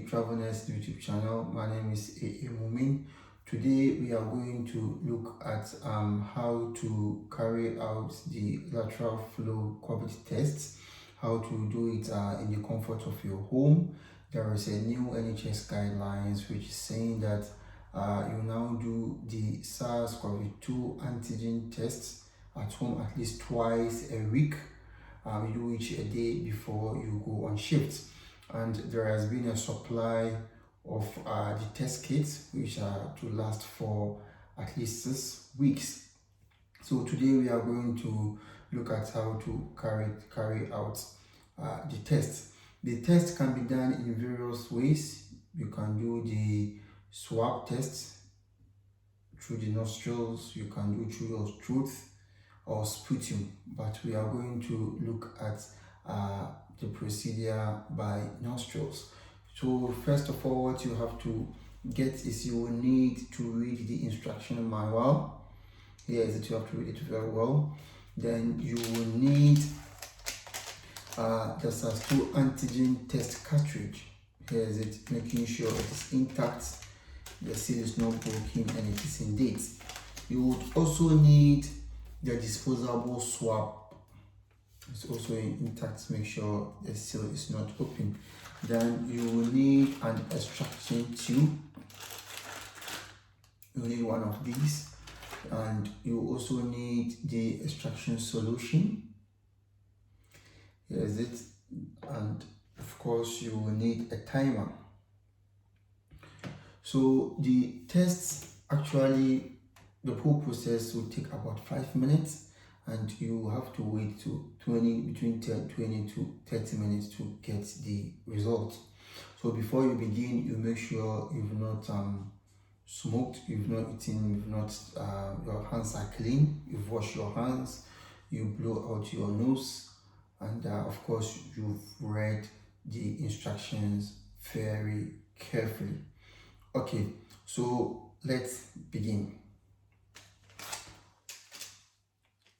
Travel Nurse YouTube channel. My name is A. Mumin. Today we are going to look at how to carry out the lateral flow COVID test, how to do it in the comfort of your home. There is a new NHS guidelines which is saying that you now do the Sars-Cov-2 Antigen tests at home at least twice a week. You do each a day before you go on shift. And there has been a supply of the test kits which are to last for at least 6 weeks. So today we are going to look at how to carry out the test. The test can be done in various ways. You can do the swab test through the nostrils, you can do through your throat or sputum, but we are going to look at the procedure by nostrils. So first of all, what you have to get is you will need to read the instruction manual. Here is it, you have to read it very well. Then you will need the Sars-Cov-2 Antigen test cartridge. Here is it, making sure it is intact, the seal is not broken, and it is in date. You would also need the disposable swab. It's also intact, make sure the seal is not open. Then you will need an extraction tube. You need one of these, and you also need the extraction solution. Here is it, and of course you will need a timer. So the tests, actually the whole process will take about 5 minutes, and you have to wait to between 20 to 30 minutes to get the result. So before you begin, you make sure you've not smoked, you've not eaten, you've not your hands are clean, you've washed your hands, you blow out your nose, and of course you've read the instructions very carefully. Okay, so let's begin.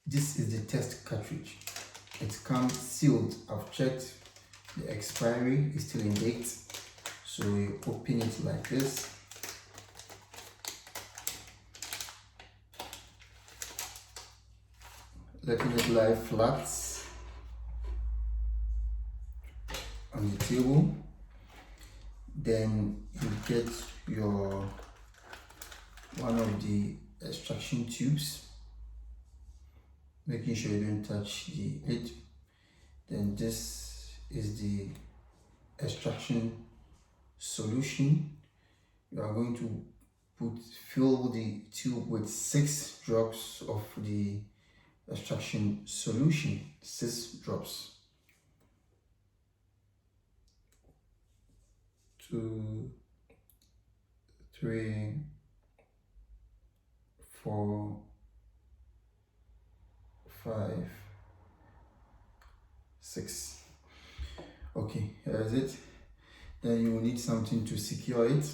This is the test cartridge. It comes sealed. I've checked, the expiry is still in date. So you open it like this. Letting it lie flat on the table. Then you get your one of the extraction tubes, making sure you don't touch the edge. Then this is the extraction solution. You are going to fill the tube with 6 drops of the extraction solution, 6 drops. 2, 3, 4, 5, 6. Okay, here is it. Then you will need something to secure it.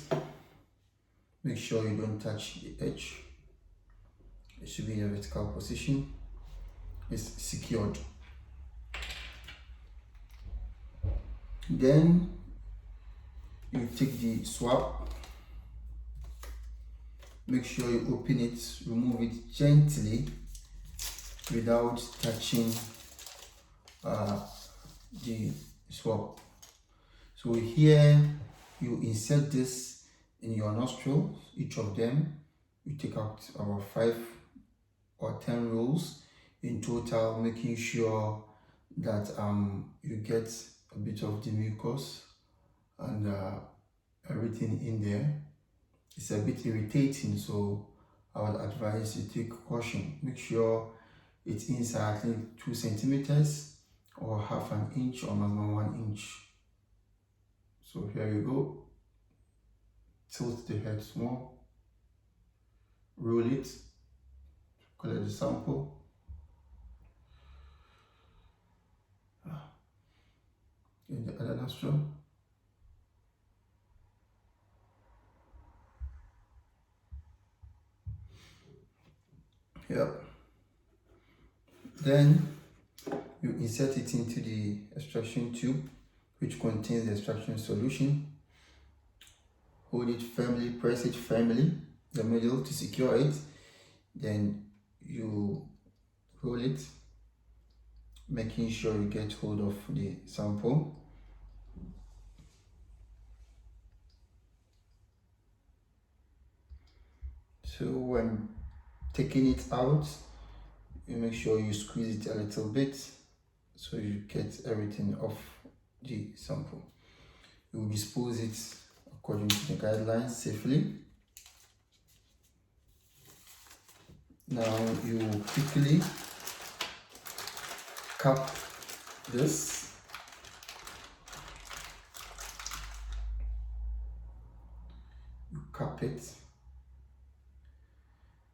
Make sure you don't touch the edge. It should be in a vertical position. It's secured. Then you take the swab. Make sure you open it, remove it gently without touching the swab. So here you insert this in your nostrils, each of them. You take out about 5 or 10 rolls in total, making sure that you get a bit of the mucus and everything in there. It's a bit irritating, so I would advise you take caution. Make sure it's inside at least 2 centimeters or half an inch or maximum 1 inch. So here you go. Tilt the head small. Roll it. Collect the sample. In the other nostril. Yep. Then you insert it into the extraction tube, which contains the extraction solution. hold it firmly, press it firmly, the middle to secure it. Then you roll it, making sure you get hold of the sample. So when taking it out, you make sure you squeeze it a little bit so you get everything off the sample. You will dispose it according to the guidelines safely. Now you will quickly cap this. You cap it.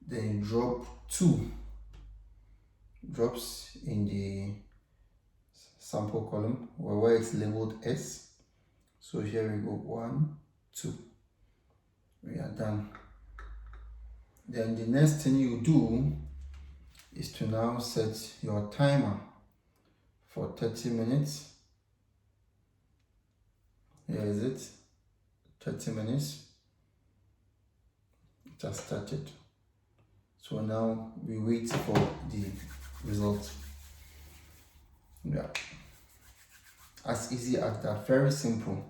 Then you drop 2 drops in the sample column where it's labeled S. So here we go, 1, 2. We are done. Then the next thing you do is to now set your timer for 30 minutes. Here is it, 30 minutes. It has started. So now we wait for the result. Yeah, as easy as that, very simple.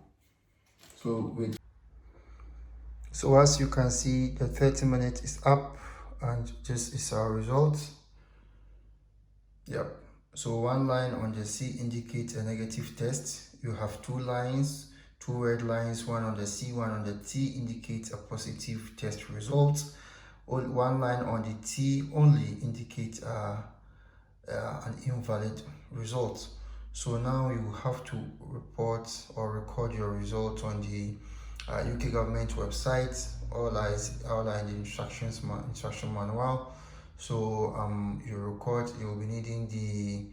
So as you can see, the 30 minutes is up and this is our result. Yep. So one line on the C indicates a negative test. You have 2 lines, 2 red lines, one on the C, one on the T indicates a positive test result. One line on the T only indicates an invalid result. So now you have to report or record your result on the UK government website, all outlined in instruction manual. So you will be needing the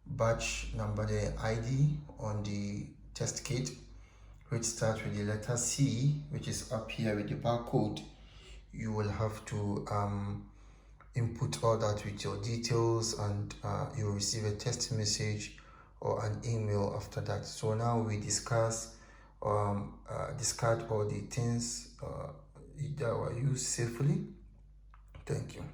batch number, the ID on the test kit, which starts with the letter C, which is up here with the barcode. You will have to input all that with your details, and you'll receive a text message or an email after that. So now we discard all the things that were used safely. Thank you.